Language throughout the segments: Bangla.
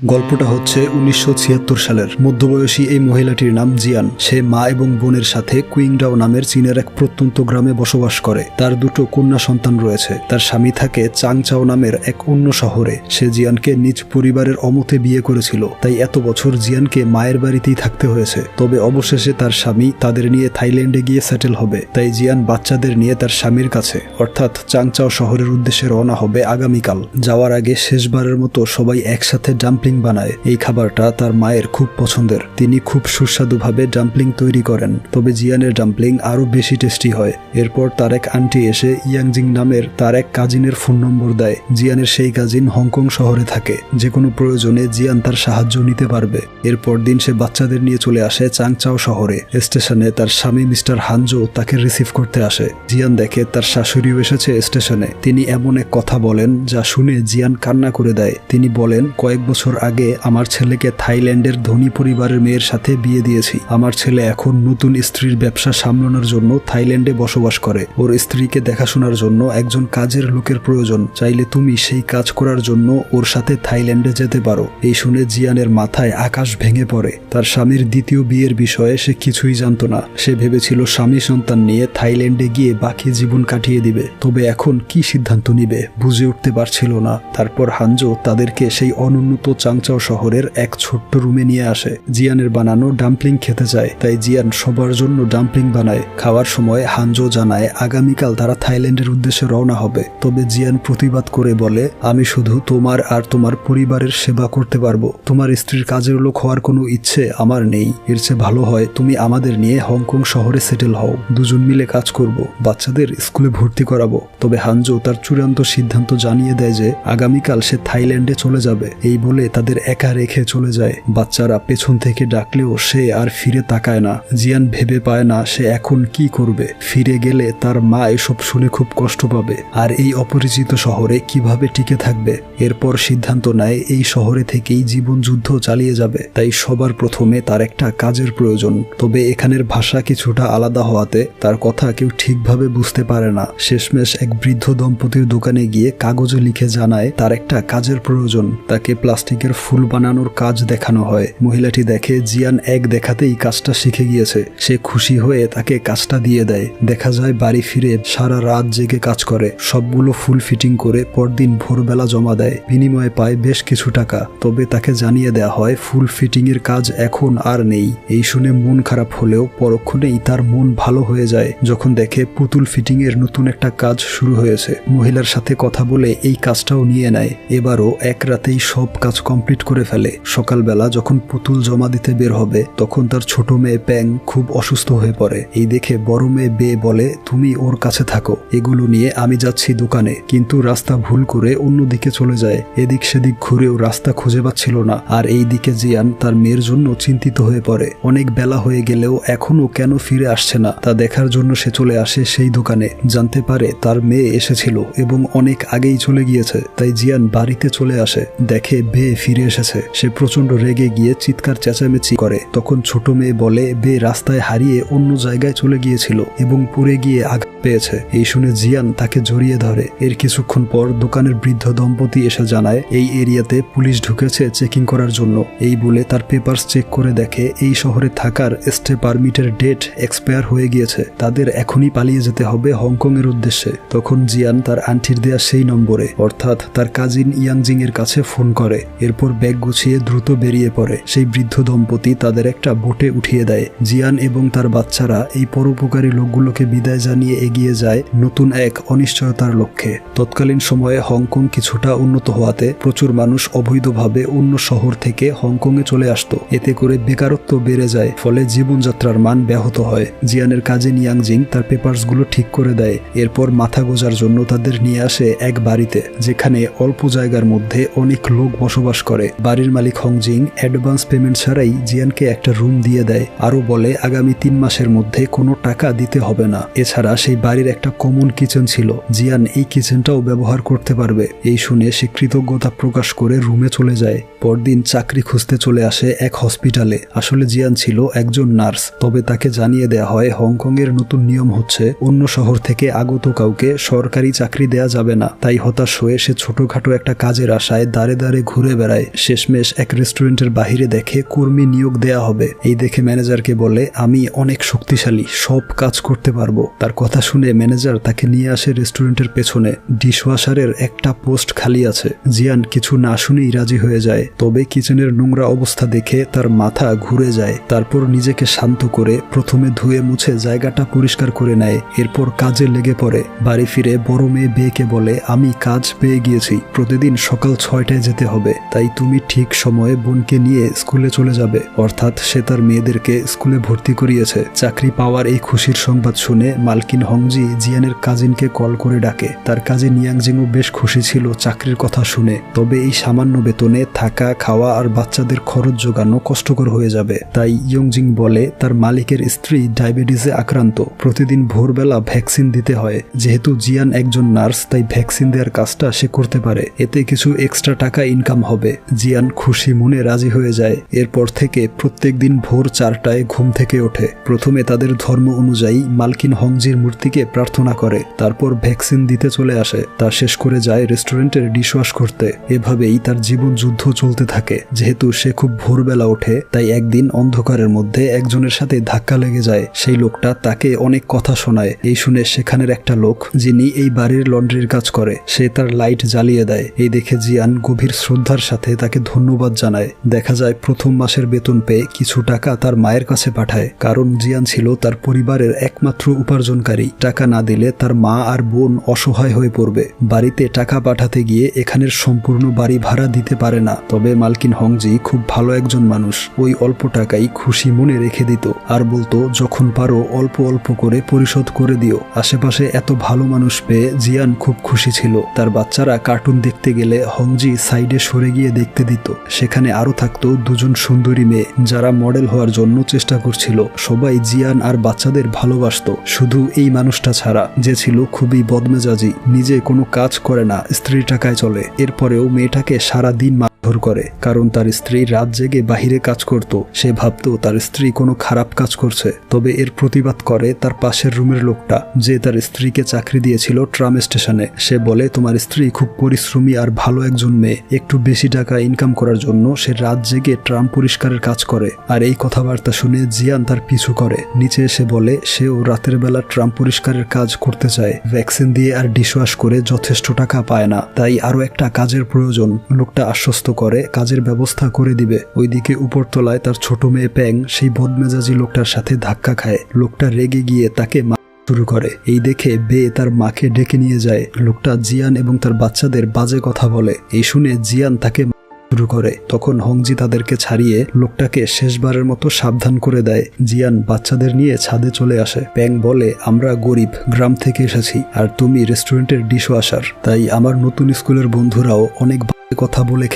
গল্পটা হচ্ছে ১৯৭৬ সালের। মধ্যবয়সী এই মহিলাটির নাম জিয়ান। সে মা এবং বোনের সাথে কুইংডাও নামের চীনের এক প্রত্যন্ত গ্রামে বসবাস করে। তার দুটো কন্যা সন্তান রয়েছে। তার স্বামী থাকে চাংচাও নামের এক অন্য শহরে। সে জিয়ানকে নিজ পরিবারের অমতে বিয়ে করেছিল, তাই এত বছর জিয়ানকে মায়ের বাড়িতেই থাকতে হয়েছে। তবে অবশেষে তার স্বামী তাদের নিয়ে থাইল্যান্ডে গিয়ে সেটেল হবে, তাই জিয়ান বাচ্চাদের নিয়ে তার স্বামীর কাছে অর্থাৎ চাংচাও শহরের উদ্দেশ্যে রওনা হবে আগামীকাল। যাওয়ার আগে শেষবারের মতো সবাই একসাথে ডাম্পলিং বানায়। এই খাবারটা তার মায়ের খুব পছন্দের। তিনি খুব সুস্বাদুভাবে ডাম্পলিং তৈরি করেন, তবে জিয়ানের ডাম্পলিং আরো বেশি টেস্টি হয়। এরপর তার এক আন্টি এসে ইয়াংজিং নামের তার এক কাজিনের ফোন নম্বর দেয়। জিয়ানের সেই কাজিন হংকং শহরে থাকে। যে কোনো প্রয়োজনে জিয়ান তার সাহায্য নিতে পারবে। এরপর দিন সে বাচ্চাদের নিয়ে চলে আসে চাংচাও শহরে। স্টেশনে তার স্বামী মিস্টার হানজো তাকে রিসিভ করতে আসে। জিয়ান দেখে তার শাশুড়িও এসেছে স্টেশনে। তিনি এমন এক কথা বলেন যা শুনে জিয়ান কান্না করে দেয়। তিনি বলেন, কয়েক বছর আগে আমার ছেলেকে থাইল্যান্ডের ধনী পরিবারের মেয়ের সাথে বিয়ে দিয়েছি। আমার ছেলে এখন নতুন স্ত্রীর ব্যবসা সামলানোর জন্য থাইল্যান্ডে বসবাস করে। ওর স্ত্রীকে দেখাশোনার জন্য একজন কাজের লোকের প্রয়োজন। চাইলে তুমি সেই কাজ করার জন্য ওর সাথে থাইল্যান্ডে যেতে পারো। এই শুনে জিয়ানের মাথায় আকাশ ভেঙে পড়ে। তার স্বামীর দ্বিতীয় বিয়ের বিষয়ে সে কিছুই জানতো না। সে ভেবেছিল স্বামী সন্তান নিয়ে থাইল্যান্ডে গিয়ে বাকি জীবন কাটিয়ে দিবে। তবে এখন কি সিদ্ধান্ত নিবে বুঝে উঠতে পারছিল না। তারপর হানজো তাদেরকে সেই অনুন্নত চাংচাও শহরের এক ছোট্ট রুমে নিয়ে আসে। জিয়ানের বানানো ডাম্পলিং খেতে চায়, তাই জিয়ান সবার জন্য ডাম্পলিং বানায়। খাওয়ার সময় হানজো জানায় আগামীকাল তারা থাইল্যান্ডের উদ্দেশ্যে রওনা হবে। তবে জিয়ান প্রতিবাদ করে বলে, আমি শুধু তোমার আর তোমার পরিবারের সেবা করতে পারবো। তোমার স্ত্রীর কাজের লোক হওয়ার কোনো ইচ্ছে আমার নেই। এর চেয়ে ভালো হয় তুমি আমাদের নিয়ে হংকং শহরে সেটেল হও। দুজন মিলে কাজ করব, বাচ্চাদের স্কুলে ভর্তি করাবো। তবে হানজো তার চূড়ান্ত সিদ্ধান্ত জানিয়ে দেয় যে আগামীকাল সে থাইল্যান্ডে চলে যাবে। এই বলে তাদের একা রেখে চলে যায়। বাচ্চারা পেছন থেকে ডাকলেও সে আর ফিরে তাকায় না। জিয়ান ভেবে পায় না সে এখন কি করবে। ফিরে গেলে তার মা এসব শুনে খুব কষ্ট পাবে, আর এই অপরিচিত শহরে কিভাবে টিকে থাকবে। এরপর সিদ্ধান্ত নেয় এই শহরে থেকেই জীবন যুদ্ধ চালিয়ে যাবে। তাই সবার প্রথমে তার একটা কাজের প্রয়োজন। তবে এখানের ভাষা কিছুটা আলাদা হওয়াতে তার কথা কেউ ঠিকভাবে বুঝতে পারে না। শেষমেশ এক বৃদ্ধ দম্পতির দোকানে গিয়ে কাগজে লিখে জানায় তার একটা কাজের প্রয়োজন। তাকে প্লাস্টিকের ফুল বানানোর কাজ দেখানো হয়। মহিলাটি দেখে জিয়ান এক দেখাতেই কাজটা শিখে গিয়েছে। সে খুশি হয়ে তাকে কাজটা দিয়ে দেয়। দেখা যায় বাড়ি ফিরে সারা রাত জেগে কাজ করে। সবগুলো ফুল ফিটিং করে পরদিন ভোরবেলা জমা দেয়। বিনিময়ে পায় বেশ কিছু টাকা। তবে তাকে জানিয়ে দেওয়া হয় ফুল ফিটিং এর কাজ এখন আর নেই। এই শুনে মন খারাপ হলেও পরক্ষণেই তার মন ভালো হয়ে যায় যখন দেখে পুতুল ফিটিং এর নতুন একটা কাজ শুরু হয়েছে। মহিলার সাথে কথা বলে এই কাজটাও নিয়ে নেয়। এবারও এক রাতেই সব কাজ কমপ্লিট করে ফেলে। সকালবেলা যখন পুতুল জমা দিতে বের হবে তখন তার ছোট মেয়ে প্যাং খুব অসুস্থ হয়ে পড়ে। এই দেখে বড় মেয়ে বে বলে, তুমি ওর কাছে থাকো, এগুলো নিয়ে আমি যাচ্ছি দোকানে। কিন্তু রাস্তা ভুল করে অন্যদিকে চলে যায়। এদিক সেদিক ঘুরেও রাস্তা খুঁজে পাচ্ছিল না। আর এই দিকে জিয়ান তার মেয়ের জন্য চিন্তিত হয়ে পড়ে। অনেক বেলা হয়ে গেলেও এখনো কেন ফিরে আসছে না তা দেখার জন্য সে চলে আসে সেই দোকানে। জানতে পারে তার মেয়ে এসেছিল এবং অনেক আগেই চলে গিয়েছে। তাই জিয়ান বাড়িতে চলে আসে, দেখে বে ফিরে এসেছে। সে প্রচন্ড রেগে গিয়ে চিৎকার চেঁচামেচি করে। তখন ছোট মেয়ে বলে বে রাস্তায় হারিয়ে অন্য জায়গায় চলে গিয়েছিল এবং পড়ে গিয়ে আঘাত পেয়েছে। এই শুনে জিয়ান তাকে জড়িয়ে ধরে। এর কিছুক্ষণ পর দোকানের বৃদ্ধ দম্পতি এসে জানায় এই এরিয়াতে পুলিশ ঢুকেছে চেকিং করার জন্য। এই বলে তার পেপারস চেক করে দেখে এই শহরে থাকার স্টে পারমিটের ডেট এক্সপায়ার হয়ে গিয়েছে। তাদের এখনই পালিয়ে যেতে হবে হংকং এর উদ্দেশ্যে। তখন জিয়ান তার আন্টির দেয়া সেই নম্বরে অর্থাৎ তার কাজিন ইয়াংজিং এর কাছে ফোন করে। এরপর ব্যাগ গুছিয়ে দ্রুত বেরিয়ে পড়ে। সেই বৃদ্ধ দম্পতি তাদের একটা বোটে উঠিয়ে দেয়। জিয়ান এবং তার বাচ্চারা এই পরোপকারী লোকগুলোকে বিদায় জানিয়ে এগিয়ে যায় নতুন এক অনিশ্চয়তার লক্ষ্যে। তৎকালীন সময়ে হংকং কিছুটা উন্নত হওয়াতে প্রচুর মানুষ অবৈধভাবে অন্য শহর থেকে হংকংয়ে চলে আসতো। এতে করে বেকারত্ব বেড়ে যায়, ফলে জীবনযাত্রার মান ব্যাহত হয়। জিয়ানের কাজিন ইয়াংজিং তার পেপারসগুলো ঠিক করে দেয়। এরপর মাথা গোজার জন্য তাদের নিয়ে আসে এক বাড়িতে, যেখানে অল্প জায়গার মধ্যে অনেক লোক বসবাস করে। বাড়ির মালিক হংজিং অ্যাডভান্স পেমেন্ট ছাড়াই জিয়ানকে একটা রুম দিয়ে দেয়। আরো বলে আগামী 3 মাসের মধ্যে কোনো টাকা দিতে হবে না। এছাড়া সেই বাড়ির একটা কমন কিচেন ছিল। জিয়ান এই কিচেনটাও ব্যবহার করতে পারবে। এই শুনে সে কৃতজ্ঞতা প্রকাশ করে রুমে চলে যায়। পরদিন চাকরি খুঁজতে চলে আসে এক হসপিটালে। আসলে জিয়ান ছিল একজন নার্স, তবে তাকে জানিয়ে দেয়া হয় হংকংয়ের নতুন নিয়ম হচ্ছে অন্য শহর থেকে আগত কাউকে সরকারি চাকরি দেয়া যাবে না। তাই হতাশ হয়ে সে ছোটখাটো একটা কাজের আশায় দাঁড়ে দাঁড়ে ঘুরে বেড়ায়। শেষমেশ এক রেস্টুরেন্টের বাহিরে দেখে কর্মী নিয়োগ দেয়া হবে। এই দেখে ম্যানেজারকে বলে, আমি অনেক শক্তিশালী, সব কাজ করতে পারবো। তার কথা শুনে ম্যানেজার তাকে নিয়ে আসে রেস্টুরেন্টের পেছনে। ডিশওয়াশারের একটা পোস্ট খালি আছে। জিয়ান কিছু না শুনেই রাজি হয়ে যায়, তবে কিচেনের নোংরা অবস্থা দেখে তার মাথা ঘুরে যায়। তারপর নিজেকে শান্ত করে প্রথমে ধুয়ে মুছে জায়গাটা পরিষ্কার করে নেয়। এরপর কাজে লেগে পড়ে। বাড়ি ফিরে বড় মেয়ে বেকে বলে, আমি কাজ পেয়ে গিয়েছি, প্রতিদিন সকাল 6টায় যেতে হবে, তাই তুমি ঠিক সময়ে বোনকে নিয়ে স্কুলে চলে যাবে। অর্থাৎ সে তার মেয়েদেরকে স্কুলে ভর্তি করিয়েছে। চাকরি পাওয়ার এই খুশির সংবাদ শুনে মালকিন হংজি জিয়ানের কাজিনকে কল করে ডাকে। তার কাজিন ইয়াংজিংও বেশ খুশি ছিল চাকরির কথা শুনে, তবে এই সামান্য বেতনে থাকা, খাওয়া আর বাচ্চাদের খরচ জোগানো কষ্টকর হয়ে যাবে। তাই ইয়ংজিং বলে তার মালিকের স্ত্রী ডায়াবেটিসে আক্রান্ত, প্রতিদিন ভোরবেলা ভ্যাকসিন দিতে হয়। যেহেতু জিয়ান একজন নার্স, তাই ভ্যাকসিন দেওয়ার কাজটা সে করতে পারে, এতে কিছু এক্সট্রা টাকা ইনকাম হবে। জিয়ান খুশি মনে রাজি হয়ে যায়। এরপর থেকে প্রত্যেক দিন ভোর 4টায় ঘুম থেকে ওঠে। প্রথমে তাদের ধর্ম অনুযায়ী মালকিন হংজির মূর্তিকে প্রার্থনা করে, তারপর ভ্যাকসিন দিতে চলে আসে। তা শেষ করে যায় রেস্টুরেন্টের ডিশওয়াশ করতে। এভাবেই তার জীবন যুদ্ধ চলতে থাকে। যেহেতু সে খুব ভোরবেলা ওঠে, তাই একদিন অন্ধকারের মধ্যে একজনের সাথে ধাক্কা লেগে যায়। সেই লোকটা তাকে অনেক কথা শোনায়। এই শুনে সেখানের একটা লোক, যিনি এই বাড়ির লন্ড্রির কাজ করে, সে তার লাইট জ্বালিয়ে দেয়। এই দেখে জিয়ান গভীর শ্রদ্ধার সাথে তাকে ধন্যবাদ জানায়। দেখা যায় প্রথম মাসের বেতন পেয়ে কিছু টাকা তার মায়ের কাছে পাঠায়, কারণ জিয়ান ছিল তার পরিবারের একমাত্র উপার্জনকারী। টাকা না দিলে তার মা আর বোন অসহায় হয়ে পড়বে। বাড়িতে টাকা পাঠাতে গিয়ে এখানের সম্পূর্ণ বাড়ি ভাড়া দিতে পারে না। তবে মালকিন হংজি খুব ভালো একজন মানুষ, ওই অল্প টাকাই খুশি মনে রেখে দিত আর বলতো, যখন পারো অল্প অল্প করে পরিশোধ করে দিও। আশেপাশে এত ভালো মানুষ পেয়ে জিয়ান খুব খুশি ছিল। তার বাচ্চারা কার্টুন দেখতে গেলে হংজি সাইডে সরে গিয়ে দেখতে দিত। সেখানে আরো থাকতো দুজন সুন্দরী মেয়ে, যারা মডেল হওয়ার জন্য চেষ্টা করছিল। সবাই জিয়ান আর বাচ্চাদের ভালোবাসতো, শুধু এই মানুষটা ছাড়া, যে ছিল খুবই বদমেজাজি, নিজে কোনো কাজ করে না, স্ত্রীর টাকায় চলে। এরপরেও মেয়েটাকে সারা দিন মারধর করে, কারণ তার স্ত্রী রাত জেগে বাহিরে কাজ করত। সে ভাবতো তার স্ত্রী কোনো খারাপ কাজ করছে। তবে এর প্রতিবাদ করে তার পাশের রুমের লোকটা, যে তার স্ত্রীকে চাকরি দিয়েছিল ট্রাম স্টেশনে। সে বলে, তোমার স্ত্রী খুব পরিশ্রমী আর ভালো একজন মেয়ে, একটু বেশি টাকা ইনকাম করার জন্য সে রাত জেগে ট্রাম পরিষ্কারের কাজ করে। আর এই কথাবার্তা শুনে জিয়ান তার পিছু করে। নিচে এসে বলে সেও রাতের বেলা ট্রাম পরিষ্কারের কাজ করতে চায়। ভ্যাকসিন দিয়ে আর ডিশওয়াশ করে যথেষ্ট টাকা পায় না, তাই আরো একটা কাজের প্রয়োজন। লোকটা আশ্বস্ত করে কাজের ব্যবস্থা করে দিবে। ওইদিকে উপরতলায় তার ছোট মেয়ে প্যাং সেই বদমেজাজি লোকটার সাথে ধাক্কা খায়। লোকটা রেগে গিয়ে তাকে শুরু করে। এই দেখে বে তার মাকে ডেকে নিয়ে যায়। লোকটা জিয়ান এবং তার বাচ্চাদের বাজে কথা বলে। এই শুনে জিয়ান তাকে শুরু করে। তখন হংজি তাদেরকে ছাড়িয়ে লোকটাকে শেষবারের মতো সাবধান করে দেয়। জিয়ান বাচ্চাদের নিয়ে ছাদে চলে আসে। প্যাং বলে, আমরা গরিব, গ্রাম থেকে এসেছি, আর তুমি রেস্টুরেন্টের ডিশওয়াশার, তাই আমার নতুন স্কুলের বন্ধুরাও অনেক বাজে কথা বলে।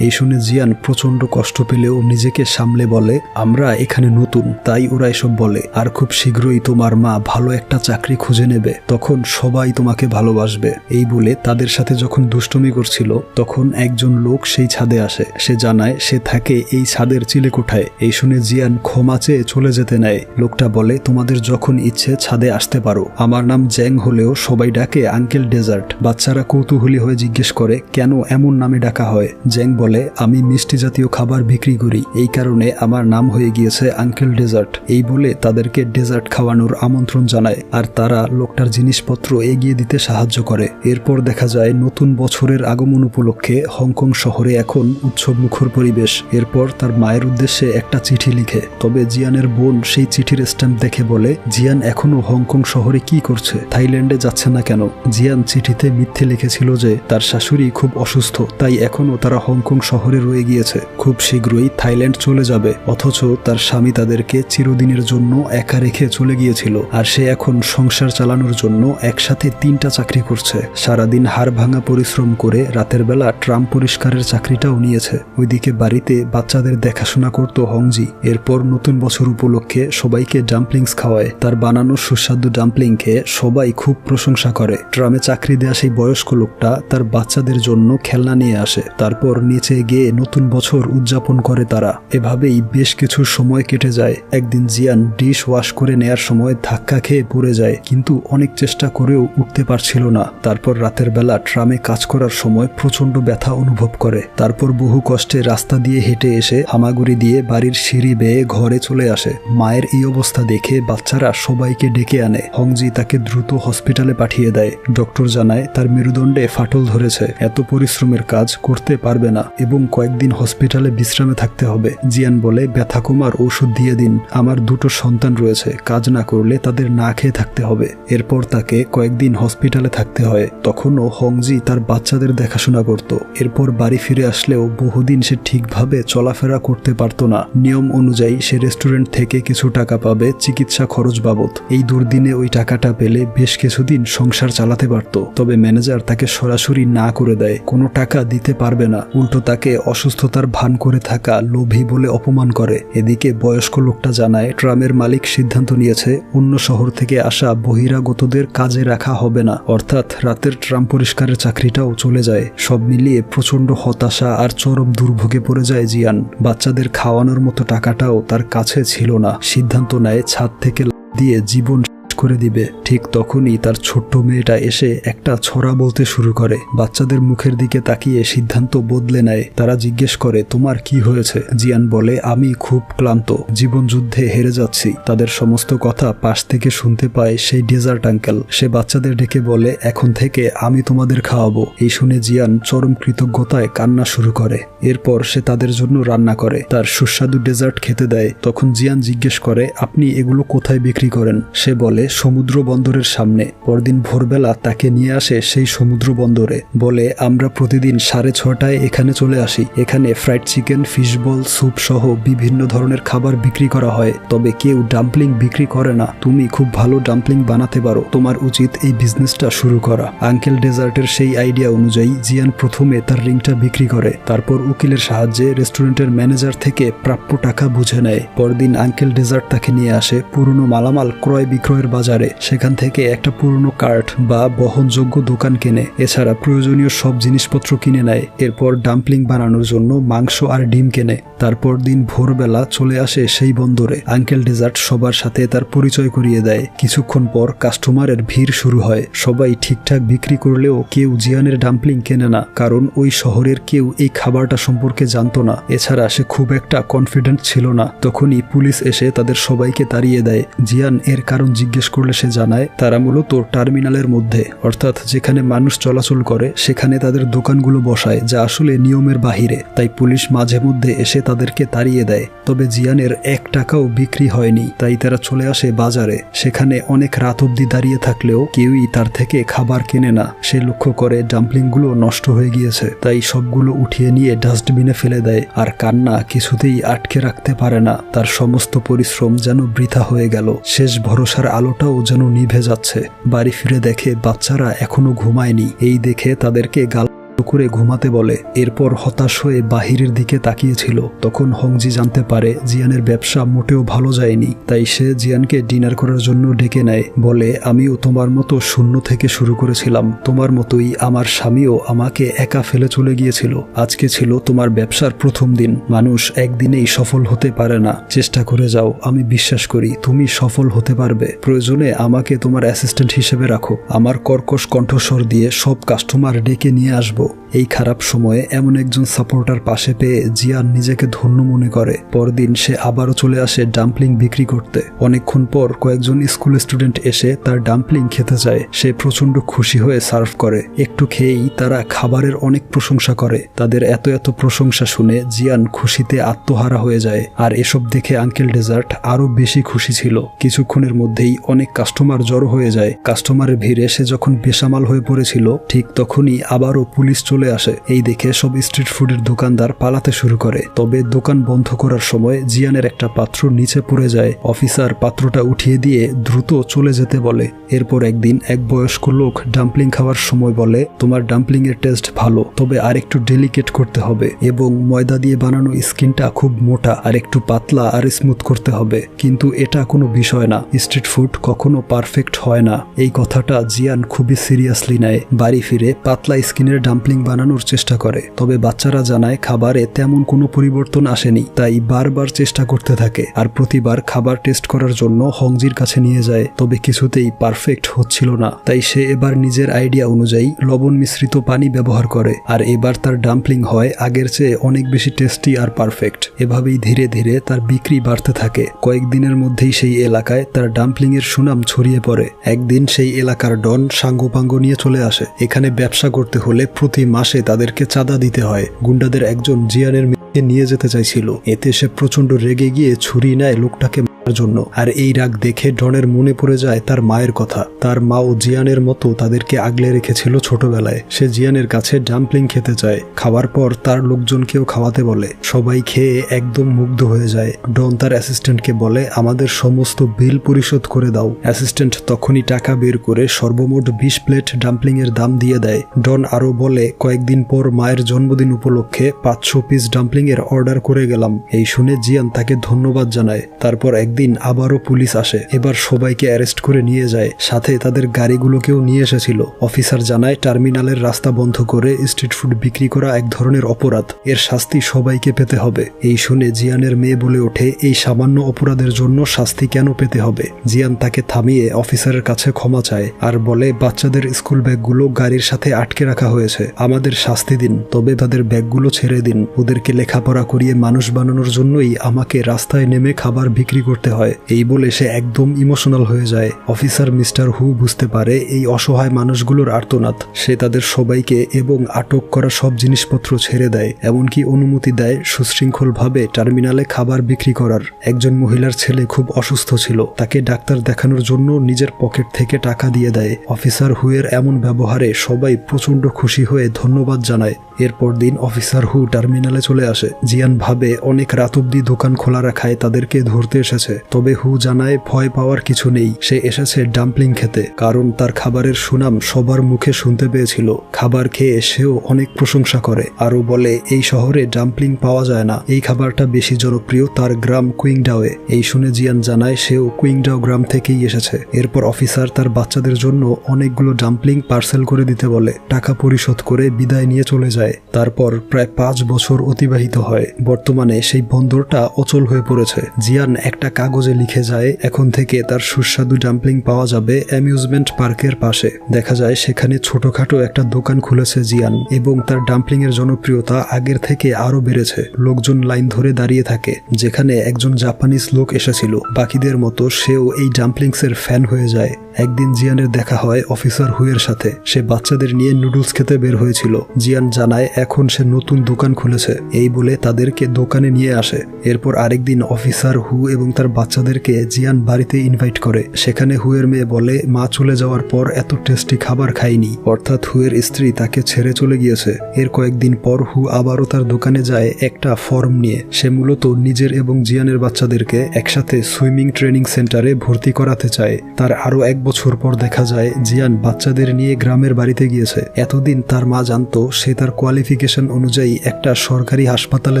এই শুনে জিয়ান প্রচন্ড কষ্ট পেলেও নিজেকে সামলে বলে, আমরা এখানে নতুন, তাই ওরা এসব বলে, আর খুব শীঘ্রই তোমার মা ভালো একটা চাকরি খুঁজে নেবে, তখন সবাই তোমাকে ভালোবাসবে। এই বলে তাদের সাথে যখন দুষ্টুমি করছিল, তখন একজন লোক সেই ছাদে আসে। সে জানায় সে থাকে এই ছাদের চিলেকোঠায়। এই শুনে জিয়ান ক্ষমা চেয়ে চলে যেতে নেয়। লোকটা বলে, তোমাদের যখন ইচ্ছে ছাদে আসতে পারো, আমার নাম জ্যাং হলেও সবাই ডাকে আঙ্কেল ডেজার্ট। বাচ্চারা কৌতূহলী হয়ে জিজ্ঞেস করে, কেন এমন নামে ডাকা হয়? জ্যাং বলে, আমি মিষ্টি জাতীয় খাবার বিক্রি করি, এই কারণে আমার নাম হয়ে গিয়েছে আঙ্কেল ডেজার্ট। এই বলে তাদেরকে ডেজার্ট খাওয়ানোর আমন্ত্রণ জানায়, আর তারা লোকটার জিনিসপত্র এগিয়ে দিতে সাহায্য করে। এরপর দেখা যায় নতুন বছরের আগমন উপলক্ষে হংকং শহরে এখন উৎসব মুখর পরিবেশ। এরপর তার মায়ের উদ্দেশ্যে একটা চিঠি লিখে। তবে জিয়ানের বোন সেই চিঠির স্ট্যাম্প দেখে বলে, জিয়ান এখনো হংকং শহরে কি করছে, থাইল্যান্ডে যাচ্ছে না কেন? জিয়ান চিঠিতে মিথ্যে লিখেছিল যে তার শাশুড়ি খুব অসুস্থ, তাই এখনো তারা হংকং শহরে রয়ে গিয়েছে, খুব শীঘ্রই থাইল্যান্ড চলে যাবে। অথচ তার স্বামী তাদেরকে চিরদিনের জন্য একা রেখে চলে গিয়েছিল, আর সে এখন সংসার চালানোর জন্য একসাথে 3টা চাকরি করছে। সারাদিন হাড় ভাঙা পরিশ্রম করে রাতের বেলা ট্রাম পরিষ্কারের চাকরিটাও নিয়েছে। ওইদিকে বাড়িতে বাচ্চাদের দেখাশোনা করত হংজি। এরপর নতুন বছর উপলক্ষে সবাইকে ডাম্পলিংস খাওয়ায়। তার বানানো সুস্বাদু ডাম্পলিং খেয়ে সবাই খুব প্রশংসা করে। ট্রামে চাকরি দেয়া সেই বয়স্ক লোকটা তার বাচ্চাদের জন্য খেলনা নিয়ে আসে। তারপর নিচে গিয়ে নতুন বছর উদযাপন করে তারা। এভাবেই বেশ কিছু সময় কেটে যায়। একদিন জিয়ান ডিশ ওয়াশ করে নেয়ার সময় ধাক্কা খেয়ে পড়ে যায়, কিন্তু অনেক চেষ্টা করেও উঠতে পারছিল না। তারপর রাতের বেলা ট্রামে কাজ করার সময় প্রচন্ড ব্যথা অনুভব করে। তারপর বহু কষ্টে রাস্তা দিয়ে হেঁটে এসে হামাগুড়ি দিয়ে বাড়ির সিঁড়ি বেয়ে ঘরে চলে আসে। মায়ের এই অবস্থা দেখে বাচ্চারা সবাইকে ডেকে আনে। হংজি তাকে দ্রুত হসপিটালে পাঠিয়ে দেয়। ডক্টর জানায় তার মেরুদণ্ডে ফাটল ধরেছে, এত পরিশ্রমের কাজ করতে পারবে না এবং কয়েকদিন হসপিটালে বিশ্রামে থাকতে হবে। জিয়ান বলে, ব্যথা কমার ওষুধ দিয়ে দিন, আমার 2টো সন্তান রয়েছে, কাজ না করলে তাদের না খেয়ে থাকতে হবে। এরপর তাকে কয়েকদিন হসপিটালে থাকতে হয়। তখনও হংজি তার বাচ্চাদের দেখাশোনা করত। এরপর বাড়ি ফিরে আসলেও বহুদিন সে ঠিকভাবে চলাফেরা করতে পারত না। নিয়ম অনুযায়ী সে রেস্টুরেন্ট থেকে কিছু টাকা পাবে চিকিৎসা খরচ বাবদ। এই দুর্দিনে ওই টাকাটা পেলে বেশ কিছুদিন সংসার চালাতে পারত। তবে ম্যানেজার তাকে সরাসরি না করে দেয়, কোনো টাকা দিতে পারবে না। উল্টো তাকে অসুস্থতার ভান করে থাকা লোভী বলে অপমান করে। এদিকে বয়স্ক লোকটা জানায় ট্রামের মালিক সিদ্ধান্ত নিয়েছে অন্য শহর থেকে আসা বহিরাগতদের কাজে রাখা হবে না, অর্থাৎ রাতের ট্রাম পরিষ্কারের চাকরিটাও চলে যায়। সব মিলিয়ে প্রচন্ড হতাশা আর চরম দুর্ভোগে পড়ে যায় জিয়ান। বাচ্চাদের খাওয়ানোর মতো টাকাটাও তার কাছে ছিল না। সিদ্ধান্ত নেয় ছাদ থেকে দিয়ে জীবন করে দিবে। ঠিক তখনই তার ছোট্ট মেয়েটা এসে একটা ছড়া বলতে শুরু করে। বাচ্চাদের মুখের দিকে তাকিয়ে সিদ্ধান্ত বদলে নেয়। তারা জিজ্ঞেস করে, তোমার কি হয়েছে? জিয়ান বলে, আমি খুব ক্লান্ত, জীবন যুদ্ধে হেরে যাচ্ছি। তাদের সমস্ত কথা পাশ থেকে শুনতে পায় সেই ডেজার্ট আঙ্কেল। সে বাচ্চাদের ডেকে বলে, এখন থেকে আমি তোমাদের খাওয়াবো। এই শুনে জিয়ান চরম কৃতজ্ঞতায় কান্না শুরু করে। এরপর সে তাদের জন্য রান্না করে, তার সুস্বাদু ডেজার্ট খেতে দেয়। তখন জিয়ান জিজ্ঞেস করে, আপনি এগুলো কোথায় বিক্রি করেন? সে বলে, সমুদ্র বন্দরের সামনে। পরদিন ভোরবেলা তাকে নিয়ে আসে সেই সমুদ্র বন্দরে। বলে, আমরা প্রতিদিন 6:30টায় এখানে চলে আসি। এখানে fried chicken, fish ball, soup সহ বিভিন্ন ধরনের খাবার বিক্রি করা হয়, তবে কেউ ডাম্পলিং বিক্রি করে না। তুমি খুব ভালো ডাম্পলিং বানাতে পারো, তোমার উচিত এই বিজনেসটা শুরু করা। আঙ্কেল ডেজার্টের সেই আইডিয়া অনুযায়ী জিয়ান প্রথমে তার রিংটা বিক্রি করে। তারপর উকিলের সাহায্যে রেস্টুরেন্টের ম্যানেজার থেকে প্রাপ্য টাকা বুঝে নেয়। পরদিন আঙ্কেল ডেজার্ট তাকে নিয়ে আসে পুরনো মালামাল ক্রয় বিক্রয়ের বাজারে। সেখান থেকে একটা পুরনো কার্ট বা বহনযোগ্য দোকান কেনে। এছাড়া প্রয়োজনীয় সব জিনিসপত্র কিনে নেয়। এরপর ডাম্পলিং বানানোর জন্য মাংস আর ডিম কেনে। তারপর দিন ভোরবেলা চলে আসে সেই বন্দরে। আঙ্কেল ডেজার্ট সবার সাথে তার পরিচয় করিয়ে দেয়। কিছুক্ষণ পর কাস্টমারের ভিড় শুরু হয়। সবাই ঠিকঠাক বিক্রি করলেও কেউ জিয়ানের ডাম্পলিং কেনে না, কারণ ওই শহরের কেউ এই খাবারটা সম্পর্কে জানতো না। এছাড়া সে খুব একটা কনফিডেন্ট ছিল না। তখনই পুলিশ এসে তাদের সবাইকে তাড়িয়ে দেয়। জিয়ান এর কারণ জিজ্ঞেস করলে সে জানায়, তারা মূলত টার্মিনালের মধ্যে, অর্থাৎ যেখানে মানুষ চলাচল করে, সেখানে তাদের দোকানগুলো বসায়, যা আসলে নিয়মের বাহিরে। তাই পুলিশ মাঝে মধ্যে এসে তাদেরকে তাড়িয়ে দেয়। তবে জিয়ানের 1 টাকাও বিক্রি হয়নি। তাই তারা চলে আসে বাজারে। সেখানে অনেক রাত অবধি দাঁড়িয়ে থাকলেও কেউই তার থেকে খাবার কেনে না। সে লক্ষ্য করে ডাম্পলিংগুলো নষ্ট হয়ে গিয়েছে। তাই সবগুলো উঠিয়ে নিয়ে ডাস্টবিনে ফেলে দেয়। আর কান্না কিছুতেই আটকে রাখতে পারে না। তার সমস্ত পরিশ্রম যেন বৃথা হয়ে গেল। শেষ ভরসার আলোটাও যেন নিভে যাচ্ছে। বাড়ি ফিরে দেখে বাচ্চারা এখনো ঘুমায়নি। এই দেখে তাদেরকে গাল করে ঘুমাতে বলে। এরপর হতাশ হয়ে বাহিরের দিকে তাকিয়েছিল। তখন হংজি জানতে পারে জিয়ানের ব্যবসা মোটেও ভালো যায়নি। তাই সে জিয়ানকে ডিনার করার জন্য ডেকে নেয়। বলে, আমিও তোমার মতো শূন্য থেকে শুরু করেছিলাম। তোমার মতোই আমার স্বামীও আমাকে একা ফেলে চলে গিয়েছিল। আজকে ছিল তোমার ব্যবসার প্রথম দিন। মানুষ একদিনেই সফল হতে পারে না। চেষ্টা করে যাও, আমি বিশ্বাস করি তুমি সফল হতে পারবে। প্রয়োজনে আমাকে তোমার অ্যাসিস্ট্যান্ট হিসেবে রাখো। আমার কর্কশ কণ্ঠস্বর দিয়ে সব কাস্টমার ডেকে নিয়ে আসবো। এই খারাপ সময়ে এমন একজন সাপোর্টার পাশে পেয়ে জিয়ান নিজেকে ধন্য মনে করে। পরদিন সে আবারও চলে আসে ডাম্পলিং বিক্রি করতে। অনেকক্ষণ পর কয়েকজন স্কুল স্টুডেন্ট এসে তার ডাম্পলিং খেতে চায়। সে প্রচন্ড খুশি হয়ে সার্ভ করে। একটু খেয়েই তারা খাবারের অনেক প্রশংসা করে। তাদের এত এত প্রশংসা শুনে জিয়ান খুশিতে আত্মহারা হয়ে যায়। আর এসব দেখে আঙ্কেল ডেজার্ট আরো বেশি খুশি ছিল। কিছুক্ষণের মধ্যেই অনেক কাস্টমার জড়ো হয়ে যায়। কাস্টমারের ভিড়ে সে যখন বেসামাল হয়ে পড়েছিল, ঠিক তখনই আবারও পুলিশ চলে আসে। এই দেখে সব স্ট্রিট ফুডের দোকানদার পালাতে শুরু করে। তবে দোকান বন্ধ করার সময় জিয়ানের একটা পাত্র নিচে পড়ে যায়। অফিসার পাত্রটা উঠিয়ে দিয়ে দ্রুত চলে যেতে বলে। এরপর একদিন এক বয়স্ক লোক ডাম্পলিং খাওয়ার সময় বলে, তোমার ডাম্পলিং এর টেস্ট ভালো, তবে আর একটু ডেলিকেট করতে হবে এবং ময়দা দিয়ে বানানো স্কিনটা খুব মোটা আর একটু পাতলা আর স্মুথ করতে হবে। কিন্তু এটা কোনো বিষয় না, স্ট্রিট ফুড কখনো পারফেক্ট হয় না। এই কথাটা জিয়ান খুবই সিরিয়াসলি নেয়। বাড়ি ফিরে পাতলা স্কিনের ডাম্পলিং ডাম্পলিং বানানোর চেষ্টা করে। তবে বাচ্চারা জানায় খাবারে তেমন কোনো পরিবর্তন আসেনি, তাই বারবার চেষ্টা করতে থাকে আর প্রতিবার খাবার টেস্ট করার জন্য হংজির কাছে নিয়ে যায়। তবে কিছুতেই পারফেক্ট হচ্ছিল না, তাই সে এবার নিজের আইডিয়া অনুযায়ী লবণ মিশ্রিত পানি ব্যবহার করে আর এবার তার ডাম্পলিং হয় আগের চেয়ে অনেক বেশি টেস্টি আর পারফেক্ট। এভাবেই ধীরে ধীরে তার বিক্রি বাড়তে থাকে। কয়েকদিনের মধ্যেই সেই এলাকায় তার ডাম্পলিং এর সুনাম ছড়িয়ে পড়ে। একদিন সেই এলাকার ডন সাঙ্গোপাঙ্গ নিয়ে চলে আসে। এখানে ব্যবসা করতে হলে প্রতি মাসে তাদেরকে চাঁদা দিতে হয়। গুন্ডাদের একজন জিয়ানের মেয়েকে নিয়ে যেতে চাইছিল, এতে সে প্রচন্ড রেগে গিয়ে ছুরি নেয় লোকটাকে জন্য। আর এই রাগ দেখে ডনের মনে পড়ে যায় তার মায়ের কথা। তার মাও জিয়ানের মতো তাদেরকে আগলে রেখেছিল ছোটবেলায়। সে জিয়ানের কাছে ডাম্পলিং খেতে চায়। খাওয়ার পর তার লোকজনকেও খাওয়াতে বলে। সবাই খেয়ে একদম মুগ্ধ হয়ে যায়। ডন তার অ্যাসিস্ট্যান্টকে বলে, আমাদের সমস্ত বিল পরিশোধ করে দাও। অ্যাসিস্ট্যান্ট তখনই টাকা বের করে সর্বমোট 20 প্লেট ডাম্পলিং এর দাম দিয়ে দেয়। ডন আরো বলে, কয়েকদিন পর মায়ের জন্মদিন উপলক্ষে 500 পিস ডাম্পলিং এর অর্ডার করে গেলাম। এই শুনে জিয়ান তাকে ধন্যবাদ জানায়। তারপর একদিন আবারও পুলিশ আসে। এবার সবাইকে অ্যারেস্ট করে নিয়ে যায়, সাথে তাদের গাড়িগুলোকেও নিয়ে এসেছিল। অফিসার জানায় টার্মিনালের রাস্তা বন্ধ করে স্ট্রিট ফুড বিক্রি করা এক ধরনের অপরাধ, এর শাস্তি সবাইকে পেতে হবে। এই শুনে জিয়ানের মেয়ে বলে ওঠে, এই সামান্য অপরাধের জন্য শাস্তি কেন পেতে হবে? জিয়ান তাকে থামিয়ে অফিসারের কাছে ক্ষমা চায় আর বলে, বাচ্চাদের স্কুল ব্যাগগুলো গাড়ির সাথে আটকে রাখা হয়েছে, আমাদের শাস্তি দিন, তবে তাদের ব্যাগগুলো ছেড়ে দিন। ওদেরকে লেখাপড়া করিয়ে মানুষ বানানোর জন্যই আমাকে রাস্তায় নেমে খাবার বিক্রি করতে হয়। এই বলে সে একদম ইমোশনাল হয়ে যায়। অফিসার মিস্টার হু বুঝতে পারে এই অসহায় মানুষগুলোর আর্তনাদ। সে তাদের সবাইকে এবং আটক করা সব জিনিসপত্র ছেড়ে দেয়, এমনকি অনুমতি দেয় সুশৃঙ্খলভাবে টার্মিনালে খাবার বিক্রি করার। একজন মহিলার ছেলে খুব অসুস্থ ছিল, তাকে ডাক্তার দেখানোর জন্য নিজের পকেট থেকে টাকা দিয়ে দেয়। অফিসার হুয়ের এমন ব্যবহারে সবাই প্রচন্ড খুশি হয়ে ধন্যবাদ জানায়। এরপর দিন অফিসার হু টার্মিনালে চলে আসে। জিয়ান ভাবে অনেক রাত অব্দি দোকান খোলা রাখায় তাদেরকে ধরতে এসেছে, তবে হু জানায় ভয় পাওয়ার কিছু নেই। সে এসেছে ডাম্পলিং খেতে, কারণ তার খাবারের সুনাম সবার মুখে শুনতে পেয়েছিল। খাবার খেয়ে সেও অনেক প্রশংসা করে, আরও বলে এই শহরে ডাম্পলিং পাওয়া যায় না, এই খাবারটা বেশি জনপ্রিয় তার গ্রাম কুইংডাওয়ে। এই শুনে জিয়ান জানায় সেও কুইংডাও গ্রাম থেকেই এসেছে। এরপর অফিসার তার বাচ্চাদের জন্য অনেকগুলো ডাম্পলিং পার্সেল করে দিতে বলে। টাকা পরিশোধ করে বিদায় নিয়ে চলে যায়। তারপর প্রায় 5 বছর অতিবাহিত হয়। বর্তমানে সেই বন্দরটা অচল হয়ে পড়েছে। জিয়ান একটা কাগজে লিখে যায়, এখন থেকে তার সুস্বাদু ডাম্পলিং পাওয়া যাবে অ্যামিউজমেন্ট পার্কের পাশে। দেখা যায় সেখানে ছোটখাটো একটা দোকান খুলেছে জিয়ান, এবং তার ডাম্পলিং এর জনপ্রিয়তা আগের থেকে আরো বেড়েছে। লোকজন লাইন ধরে দাঁড়িয়ে থাকে। যেখানে একজন জাপানিজ লোক এসেছিল, বাকিদের মতো সেও এই ডাম্পলিংস এর ফ্যান হয়ে যায়। একদিন জিয়ানের দেখা হয় অফিসার হুয়ের সাথে। সে বাচ্চাদের নিয়ে নুডলস খেতে বের হয়েছিল। জিয়ান জানায় এখন সে নতুন দোকান খুলেছে। এই বলে তাদেরকে দোকানে নিয়ে আসে। এরপর আরেকদিন অফিসার হু এবং তার বাচ্চাদেরকে জিয়ান বাড়িতে ইনভাইট করে। সেখানে হুয়ের মেয়ে বলে, মা চলে যাওয়ার পর এত টেস্টি খাবার খাইনি, অর্থাৎ হুয়ের স্ত্রী তাকে ছেড়ে চলে গিয়েছে। এর কয়েকদিন পর হু আবারও তার দোকানে যায় একটা ফর্ম নিয়ে। সে মূলত নিজের এবং জিয়ানের বাচ্চাদেরকে একসাথে সুইমিং ট্রেনিং সেন্টারে ভর্তি করাতে চায়। তার আরো 1 বছর পর দেখা যায় জিয়ান বাচ্চাদের নিয়ে গ্রামের বাড়িতে গিয়েছে। এতদিন তার মা জানতো সে তার কোয়ালিফিকেশন অনুযায়ী একটা সরকারি হাসপাতালে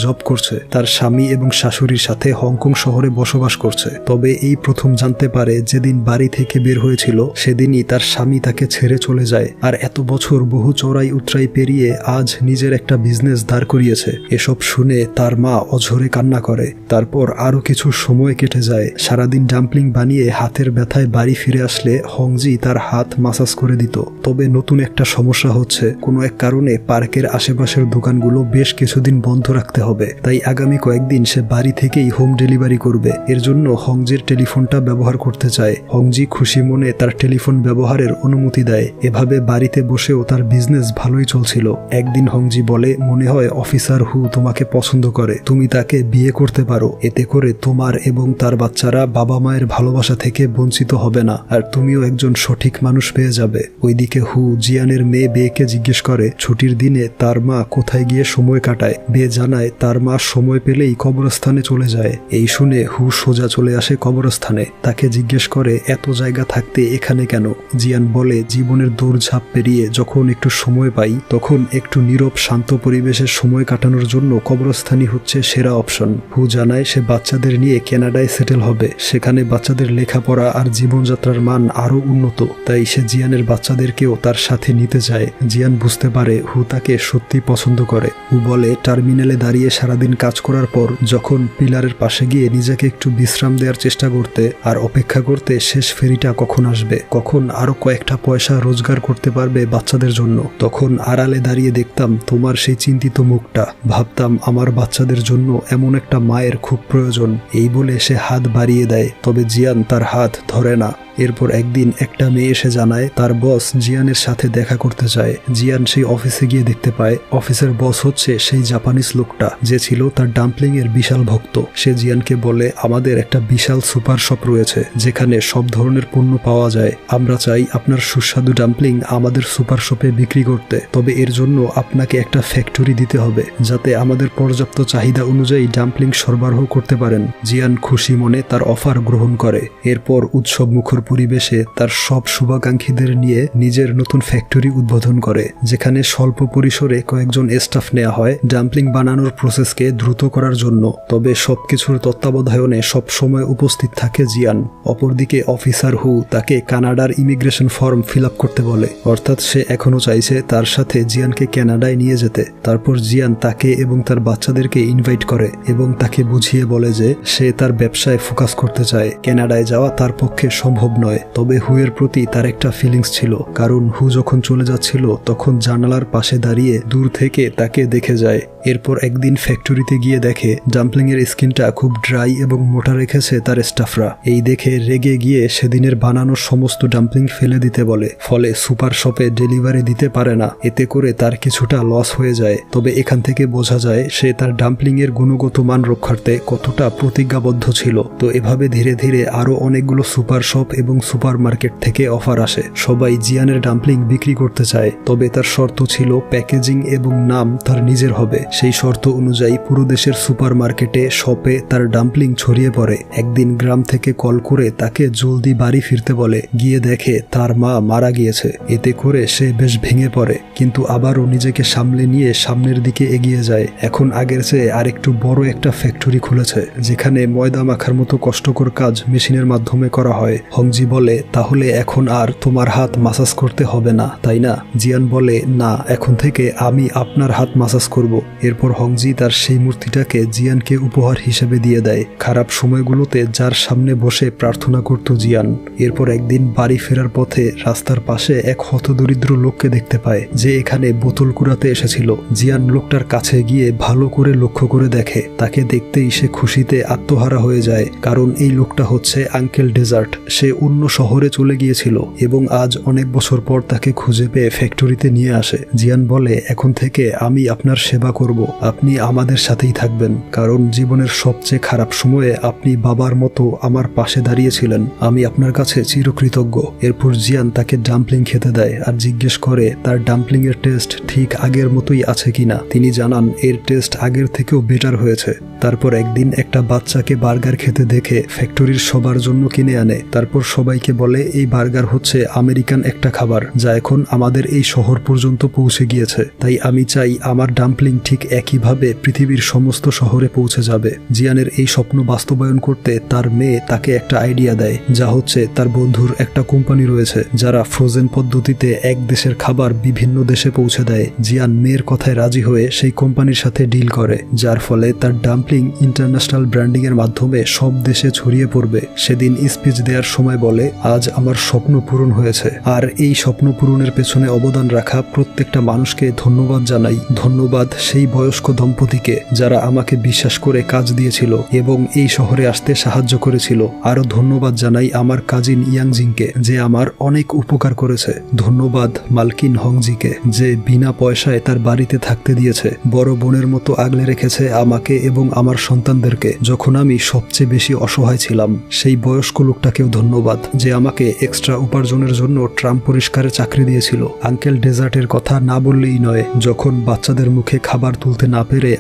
জব করছে, তার স্বামী এবং শাশুড়ির সাথে হংকং শহরে বসবাস করছে। তবে এই প্রথম জানতে পারে যেদিন বাড়ি থেকে বের হয়েছিল সেদিনই তার স্বামী তাকে ছেড়ে চলে যায়। আর এত বছর বহু চড়াই উতরাই পেরিয়ে আজ নিজের একটা বিজনেস দাঁড় করিয়েছে। এসব শুনে তার মা অঝরে কান্না করে। তারপর আরো কিছু সময় কেটে যায়। সারাদিন ডাম্পলিং বানিয়ে হাতের ব্যথায় বাড়ি ফিরে আসলে হংজি তার হাত মাসাজ করে দিত। তবে নতুন একটা সমস্যা হচ্ছে, কোনো এক কারণে পার্কের আশেপাশের দোকানগুলো বেশ কিছুদিন বন্ধ রাখতে হবে। তাই আগামী কয়েকদিন সে বাড়ি থেকেই হোম ডেলিভারি করবে। এর জন্য হংজির টেলিফোনটা ব্যবহার করতে চায়। হংজি খুশি মনে তার টেলিফোন ব্যবহারের অনুমতি দেয়। এভাবে বাড়িতে বসেও তার বিজনেস ভালোই চলছিল। একদিন হংজি বলে, মনে হয় অফিসার হু তোমাকে পছন্দ করে, তুমি তাকে বিয়ে করতে পারো। এতে করে তোমার এবং তার বাচ্চারা বাবা মায়ের ভালোবাসা থেকে বঞ্চিত হবে না, আর তুমিও একজন সঠিক মানুষ পেয়ে যাবে। ওইদিকে হু জিয়ানের মেয়ে বেয়েকে জিজ্ঞেস করে ছুটির দিনে তার মা কোথায় গিয়ে সময় কাটায়। বে জানায় তার মা সময় পেলেই কবরস্থানে চলে যায়। এই শুনে হু সোজা চলে আসে কবরস্থানে। তাকে জিজ্ঞেস করে এত জায়গা থাকতে এখানে কেন। জিয়ান বলে জীবনের দৌড়ঝাঁপ পেরিয়ে যখন একটু সময় পাই তখন একটু নীরব শান্ত পরিবেশে সময় কাটানোর জন্য কবরস্থানই হচ্ছে সেরা অপশন। হু জানায় সে বাচ্চাদের নিয়ে কানাডায় সেটেল হবে, সেখানে বাচ্চাদের লেখাপড়া আর জীবনযাত্রার মান আরো উন্নত। তাই সে জিয়ানের বাচ্চাদেরকেও তার সাথে নিতে চায়। জিয়ান বুঝতে পারে হু তাকে সত্যি পছন্দ করে। হু বলে টার্মিনালে দাঁড়িয়ে সারাদিন কাজ করার পর যখন পিলারের পাশে গিয়ে নিজেকে একটু বিশ্রাম দেওয়ার চেষ্টা করতে আর অপেক্ষা করতে শেষ ফেরিটা কখন আসবে, কখন আরো কয়েকটা পয়সা রোজগার করতে পারবে বাচ্চাদের জন্য, তখন আড়ালে দাঁড়িয়ে দেখতাম তোমার সেই চিন্তিত মুখটা, ভাবতাম আমার বাচ্চাদের জন্য এমন একটা মায়ের খুব প্রয়োজন। এই বলে সে হাত বাড়িয়ে দেয়, তবে জিয়ান তার হাত ধরে না। এরপর একদিন একটা মেয়ে এসে জানায় তার বস জিয়ানের সাথে দেখা করতে চায়। জিয়ান সেই অফিসে গিয়ে দেখতে পায় অফিসের বস হচ্ছে সেই জাপানিজ লোকটা যে ছিল তার ডাম্পলিং এর বিশাল ভক্ত। সে জিয়ানকে বলে আমাদের একটা বিশাল সুপার শপ রয়েছে যেখানে সব ধরনের পণ্য পাওয়া যায়। আমরা চাই আপনার সুস্বাদু ডাম্পলিং আমাদের সুপার শপে বিক্রি করতে, তবে এর জন্য আপনাকে একটা ফ্যাক্টরি দিতে হবে যাতে আমাদের পর্যাপ্ত চাহিদা অনুযায়ী ডাম্পলিং সরবরাহ করতে পারেন। জিয়ান খুশি মনে তার অফার গ্রহণ করে। এরপর উৎসব মুখর পরিবেশে তার সব শুভাকাঙ্ক্ষীদের নিয়ে নিজের নতুন ফ্যাক্টরি উদ্বোধন করে, যেখানে স্বল্প পরিসরে কয়েকজন স্টাফ নেওয়া হয় ডাম্পলিং বানানোর প্রসেসকে দ্রুত করার জন্য। তবে সবকিছুর তত্ত্বাবধানে সবসময় উপস্থিত থাকে জিয়ান। অপরদিকে অফিসার হু তাকে কানাডার ইমিগ্রেশন ফর্ম ফিল আপ করতে বলে, অর্থাৎ সে এখনো চাইছে তার সাথে জিয়ানকে কানাডায় নিয়ে যেতে। তারপর জিয়ান তাকে এবং তার বাচ্চাদেরকে ইনভাইট করে এবং তাকে বুঝিয়ে বলে যে সে তার ব্যবসায় ফোকাস করতে চায়। কানাডায় যাওয়া তার পক্ষে সম্ভব নয়। তবে হুয়ের প্রতি তার একটা ফিলিংস ছিল, কারণ হু যখন চলে যাচ্ছিল তখন জানালার পাশে দাঁড়িয়ে দূর থেকে তাকে দেখে যায়। এরপর একদিন ফ্যাক্টরিতে গিয়ে দেখে ডাম্পলিং এর স্কিনটা খুব ড্রাই এবং মোটা রেখেছে তার স্টাফরা। এই দেখে রেগে গিয়ে সেদিনের বানানোর সমস্ত ডাম্পলিং ফেলে দিতে বলে, ফলে সুপার শপে ডেলিভারি দিতে পারে না। এতে করে তার কিছুটা লস হয়ে যায়। তবে এখান থেকে বোঝা যায় সে তার ডাম্পলিং এর গুণগত মান রক্ষার্থে কতটা প্রতিজ্ঞাবদ্ধ ছিল। তো এভাবে ধীরে ধীরে আরো অনেকগুলো সুপার শপ এবং সুপার মার্কেট থেকে অফার আসে। সবাই জিয়ানের ডাম্পলিং বিক্রি করতে চায়, তবে তার শর্ত ছিল প্যাকেজিং এবং নাম তার নিজের হবে। সেই শর্ত অনুযায়ী পুরো দেশের সুপার মার্কেটে শপে তার ডাম্পলিং ছড়িয়ে পড়ে। একদিন গ্রাম থেকে কল করে তাকে জলদি বাড়ি ফিরতে বলে। গিয়ে দেখে তার মা মারা গিয়েছে। এতে করে সে বেশ ভেঙে পড়ে, কিন্তু আবারও নিজেকে সামলে নিয়ে সামনের দিকে এগিয়ে যায়। এখন আগের চেয়ে আরেকটু বড় একটা ফ্যাক্টরি খুলেছে যেখানে ময়দা মাখার মতো কষ্টকর কাজ মেশিনের মাধ্যমে করা হয়। হংজি বলে তাহলে এখন আর তোমার হাত মাসাজ করতে হবে না, তাই না? জিয়ান বলে না, এখন থেকে আমি আপনার হাত মাসাজ করব। এরপর হংজি তার সেই মূর্তিটাকে জিয়ানকে উপহার হিসেবে দিয়ে দেয়। খারাপ সময়গুলোতে যার সামনে বসে প্রার্থনা করত জিয়ান। এরপর একদিন বাড়ি ফেরার পথে রাস্তার পাশে এক হতদরিদ্র লোককে দেখতে পায় যে এখানে বোতল কুড়াতে এসেছিল। জিয়ান লোকটার কাছে গিয়ে ভালো করে লক্ষ্য করে দেখে। তাকে দেখতেই সে খুশিতে আত্মহারা হয়ে যায়, কারণ এই লোকটা হচ্ছে আঙ্কেল ডেজার্ট। সে অন্য শহরে চলে গিয়েছিল এবং আজ অনেক বছর পর তাকে খুঁজে পেয়ে ফ্যাক্টরিতে নিয়ে আসে। জিয়ান বলে এখন থেকে আমি আপনার সেবা করব, আপনি আমাদের সাথেই থাকবেন, কারণ জীবনের সবচেয়ে খারাপ সময়ে আপনি বাবার মতো আমার পাশে দাঁড়িয়েছিলেন। আমি আপনার কাছে চিরকৃতজ্ঞ। এরপর জিয়ান তাকে ডাম্পলিং খেতে দেয় আর জিজ্ঞেস করে তার ডাম্পলিং এর টেস্ট ঠিক আগের মতোই আছে কিনা। তিনি জানান এর টেস্ট আগের থেকেও বেটার হয়েছে। তারপর একদিন একটা বাচ্চাকে বার্গার খেতে দেখে ফ্যাক্টরির সবার জন্য কিনে আনে। তারপর সবাইকে বলে এই বার্গার হচ্ছে আমেরিকান একটা খাবার যা এখন আমাদের এই শহর পর্যন্ত পৌঁছে গিয়েছে, তাই আমি চাই আমার ডাম্পলিং ঠিক একইভাবে পৃথিবীর সমস্ত শহরে পৌঁছে যাবে। জিয়ানের এই স্বপ্ন বাস্তবায়ন করতে তার মেয়ে তাকে একটা আইডিয়া দেয়, যা হচ্ছে তার বন্ধুর একটা কোম্পানি রয়েছে যারা ফ্রোজেন পদ্ধতিতে এক দেশের খাবার বিভিন্ন দেশে পৌঁছে দেয়। জিয়ান মেয়ের কথায় রাজি হয়ে সেই কোম্পানির সাথে ডিল করে, যার ফলে তার ডাম্পলিং ইন্টারন্যাশনাল ব্র্যান্ডিং এর মাধ্যমে সব দেশে ছড়িয়ে পড়বে। সেদিন স্পিচ দেওয়ার সময় বলে আজ আমার স্বপ্ন পূরণ হয়েছে, আর এই স্বপ্ন পূরণের পেছনে অবদান রাখা প্রত্যেকটা মানুষকে ধন্যবাদ জানাই। ধন্যবাদ সেই বয়স্ক দম্পতিকে যারা আমাকে বিশ্বাস করে কাজ দিয়েছিল এবং এই শহরে আসতে সাহায্য করেছিল। আরো ধন্যবাদ জানাই আমার কাজিন ইয়াংজিংকে যে আমার অনেক উপকার করেছে। ধন্যবাদ মালকিন হংজিকে যে বিনা পয়সায় তার বাড়িতে থাকতে দিয়েছে। বড় বোনের মতো আগলে রেখেছে আমাকে এবং আমার সন্তানদেরকে যখন আমি সবচেয়ে বেশি অসহায় ছিলাম। সেই বয়স্ক লোকটাকেও ধন্যবাদ যে আমাকে এক্সট্রা উপার্জনের জন্য ট্রাম পরিষ্কারে চাকরি দিয়েছিল। আঙ্কেল ডেজার্টের কথা না বললেই নয়, যখন বাচ্চাদের মুখে খাবার তুলতে না পেরে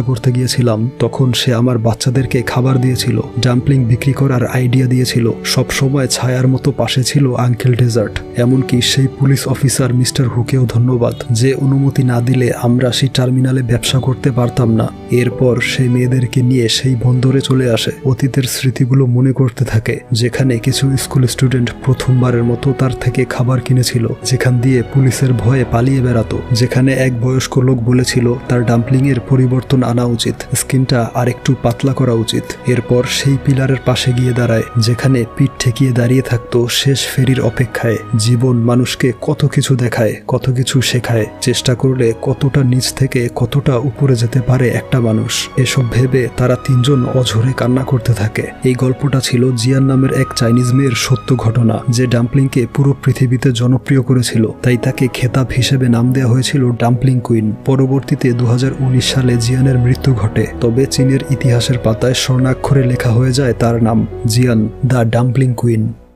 করতে গিয়েছিলাম তখন সে আমার বাচ্চাদেরকে খাবার দিয়েছিল, ডাম্পলিং বিক্রি করার আইডিয়া দিয়েছিল, সব সময় ছায়ার মতো পাশে ছিল আঙ্কেল ডেজার্ট। এমনকি সেই পুলিশ অফিসার মিস্টার হুকেও ধন্যবাদ, যে অনুমতি না দিলে আমরা সেই টার্মিনালে ব্যবসা করতে পারতাম না। এরপর সেই মেয়েদেরকে নিয়ে সেই বন্দরে চলে আসে, অতীতের স্মৃতিগুলো মনে করতে থাকে, যেখানে কিছু স্কুল স্টুডেন্ট প্রথমবারের মতো তার থেকে খাবার কিনেছিল, যেখান দিয়ে পুলিশের ভয়ে পালিয়ে বেড়াতো, যেখানে এক বয়স্ক লোক বলেছিল তার ডাম্পলিং এর পরিবর্তন আনা উচিত, স্কিনটা আরেকটু পাতলা করা উচিত। এরপর সেই পিলারের পাশে গিয়ে দাঁড়ায়, যেখানে পিঠ ঠেকিয়ে দাঁড়িয়ে থাকতো শেষ ফেরির অপেক্ষায়। জীবন মানুষকে কত কিছু দেখায়, কত কিছু শেখায়, চেষ্টা করলে কতটা নিচ থেকে কতটা উপরে যেতে পারে একটা মানুষ। এসব ভেবে তারা তিনজন অঝরে কান্না করতে থাকে। এই গল্পটা ছিল জিয়ান নামের এক চাইনিজ মেয়ের সত্য ঘটনা, যে ডাম্পলিংকে পুরো পৃথিবীতে জনপ্রিয় করেছিল, তাই তাকে খেতাব হিসেবে নাম দেওয়া হয়েছিল ডাম্পলিং কুইন। পরবর্তীতে 2019 সালে জিয়ানের মৃত্যু ঘটে, তবে চীনের ইতিহাসের পাতায় স্বর্ণাক্ষরে লেখা হয়ে যায় তার নাম, জিয়ান দ্য ডাম্পলিং কুইন।